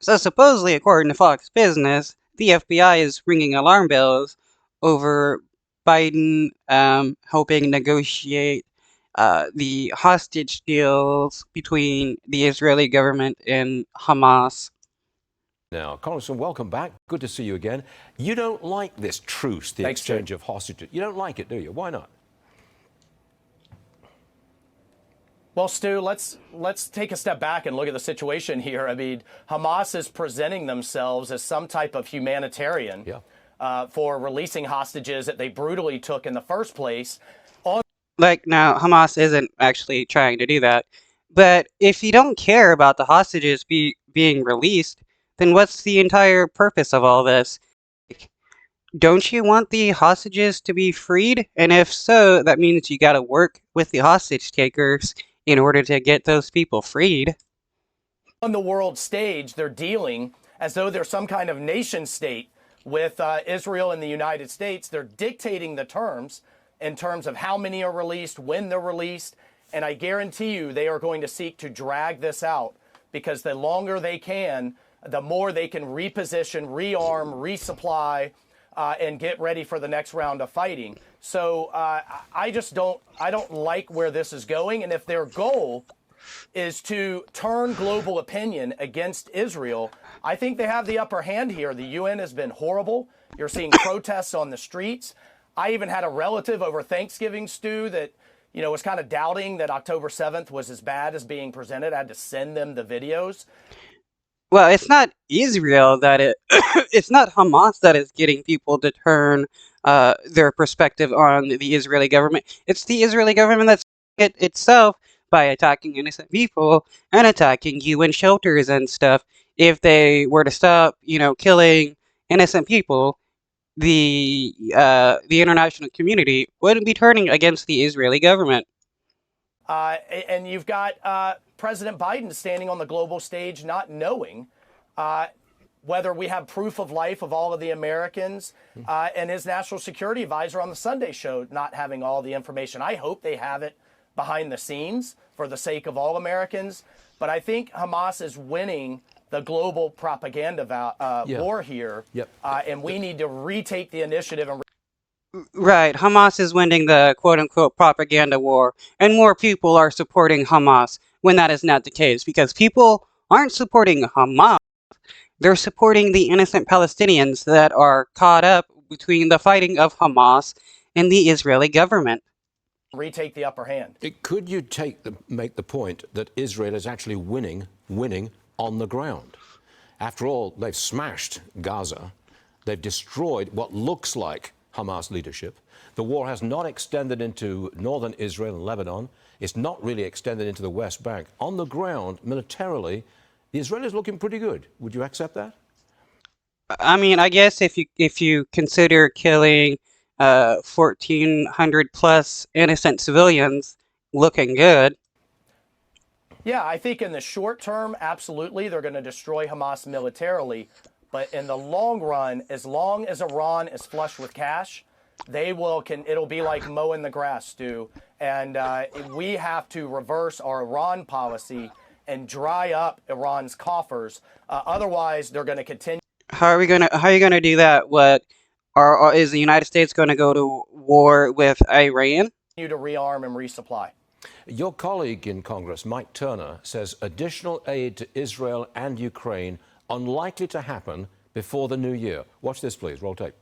So supposedly, according to Fox Business, the FBI is ringing alarm bells over Biden helping negotiate the hostage deals between the Israeli government and Hamas. Now, Congressman, welcome back. Good to see you again. You don't like this truce, the exchange of hostages. You don't like it, do you? Why not? Well, Stu, let's take a step back and look at the situation here. I mean, Hamas is presenting themselves as some type of humanitarian for releasing hostages that they brutally took in the first place. Like, now, Hamas isn't actually trying to do that. But if you don't care about the hostages being released, then what's the entire purpose of all this? Don't you want the hostages to be freed? And if so, that means you gotta work with the hostage takers in order to get those people freed. On the world stage, they're dealing as though they're some kind of nation state with Israel and the United States. They're dictating the terms in terms of how many are released, when they're released. And I guarantee you they are going to seek to drag this out, because the longer they can, the more they can reposition, rearm, resupply, and get ready for the next round of fighting. So I don't like where this is going. And if their goal is to turn global opinion against Israel, I think they have the upper hand here. The UN has been horrible. You're seeing protests on the streets. I even had a relative over Thanksgiving, Stu, that was kind of doubting that October 7th was as bad as being presented. I had to send them the videos. Well, it's not Israel it's not Hamas that is getting people to turn their perspective on the Israeli government. It's the Israeli government that's it itself by attacking innocent people and attacking UN shelters and stuff. If they were to stop, killing innocent people, the international community wouldn't be turning against the Israeli government. And you've got President Biden standing on the global stage not knowing whether we have proof of life of all of the Americans, and his national security advisor on the Sunday show not having all the information. I hope they have it behind the scenes for the sake of all Americans. But I think Hamas is winning the global propaganda war here, and we need to retake the initiative. Right, Hamas is winning the quote-unquote propaganda war, and more people are supporting Hamas when that is not the case, because people aren't supporting Hamas, they're supporting the innocent Palestinians that are caught up between the fighting of Hamas and the Israeli government. Retake the upper hand. Could you make the point that Israel is actually winning on the ground? After all, they've smashed Gaza. They've destroyed what looks like Hamas leadership. The war has not extended into northern Israel and Lebanon. It's not really extended into the West Bank. On the ground, militarily, the Israelis looking pretty good. Would you accept that? I mean, I guess if you consider killing 1,400 plus innocent civilians looking good. Yeah, I think in the short term, absolutely, they're going to destroy Hamas militarily. But in the long run, as long as Iran is flush with cash, it'll be like mowing the grass, Stu. And we have to reverse our Iran policy and dry up Iran's coffers. Otherwise, they're going to continue. How are you gonna do that? Is the United States going to go to war with Iran? To rearm and resupply. Your colleague in Congress, Mike Turner, says additional aid to Israel and Ukraine unlikely to happen before the new year. Watch this, please. Roll tape.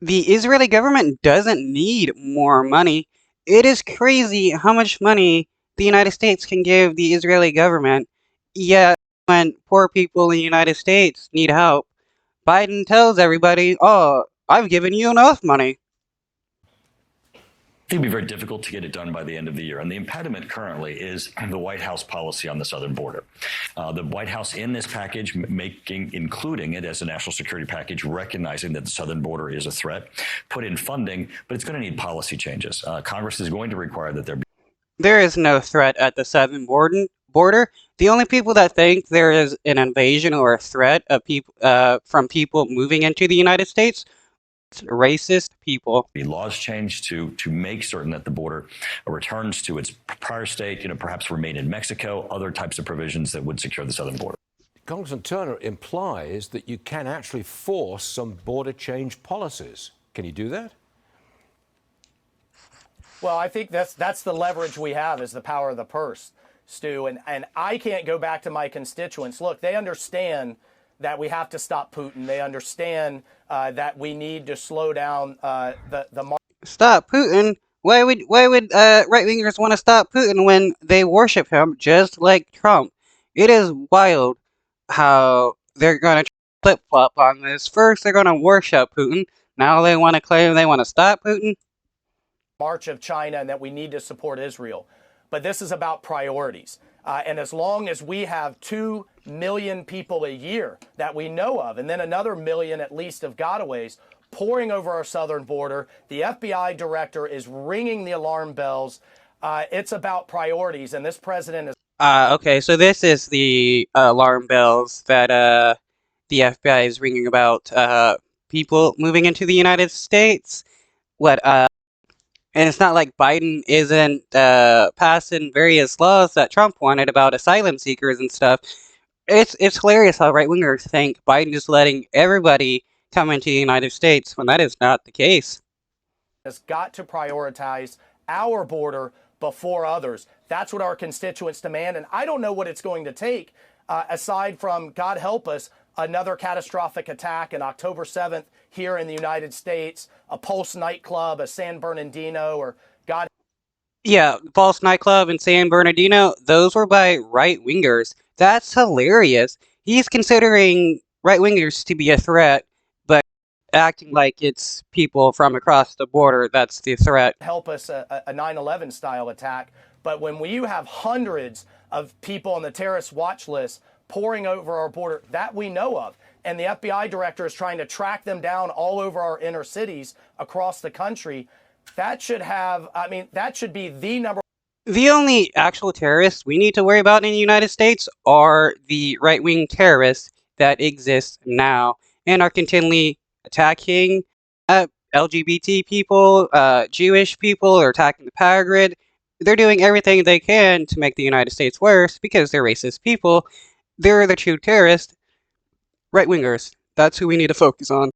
The Israeli government doesn't need more money. It is crazy how much money the United States can give the Israeli government. Yet, when poor people in the United States need help, Biden tells everybody, "Oh, I've given you enough money." I think it'd be very difficult to get it done by the end of the year. And the impediment currently is the White House policy on the southern border. The White House in this package, including it as a national security package, recognizing that the southern border is a threat, put in funding, but it's going to need policy changes. Congress is going to require that there be. There is no threat at the southern border. The only people that think there is an invasion or a threat of from people moving into the United States, racist people. Laws changed to make certain that the border returns to its prior state, perhaps remain in Mexico, other types of provisions that would secure the southern border. Congressman Turner implies that you can actually force some border change policies. Can you do that? Well, I think that's the leverage we have, is the power of the purse, Stu. And I can't go back to my constituents. Look, they understand that we have to stop Putin. They understand that we need to slow down the Stop Putin? Why would right wingers want to stop Putin when they worship him just like Trump? It is wild how they're gonna flip flop on this. First they're gonna worship Putin. Now they want to claim they want to stop Putin. march of China and that we need to support Israel. But this is about priorities. And as long as we have 2 million people a year that we know of, and then another million at least of gotaways pouring over our southern border, the FBI director is ringing the alarm bells. It's about priorities, and this president is. Okay, so this is the alarm bells that the FBI is ringing about people moving into the United States. What And it's not like Biden isn't passing various laws that Trump wanted about asylum seekers and stuff. It's hilarious how right wingers think Biden is letting everybody come into the United States when that is not the case. Has got to prioritize our border before others. That's what our constituents demand. And I don't know what it's going to take, aside from, God help us, another catastrophic attack on October 7th here in the United States, a Pulse nightclub, a San Bernardino, or God. Yeah, False Nightclub in San Bernardino, those were by right wingers. That's hilarious. He's considering right wingers to be a threat, but acting like it's people from across the border that's the threat. Help us, a 9/11 style attack. But when you have hundreds of people on the terrorist watch list pouring over our border, that we know of, and the FBI director is trying to track them down all over our inner cities across the country, that should be the number. The only actual terrorists we need to worry about in the United States are the right-wing terrorists that exist now and are continually attacking LGBT people, Jewish people, or attacking the power grid. They're doing everything they can to make the United States worse because they're racist people. They're the true terrorists. Right-wingers. That's who we need to focus on.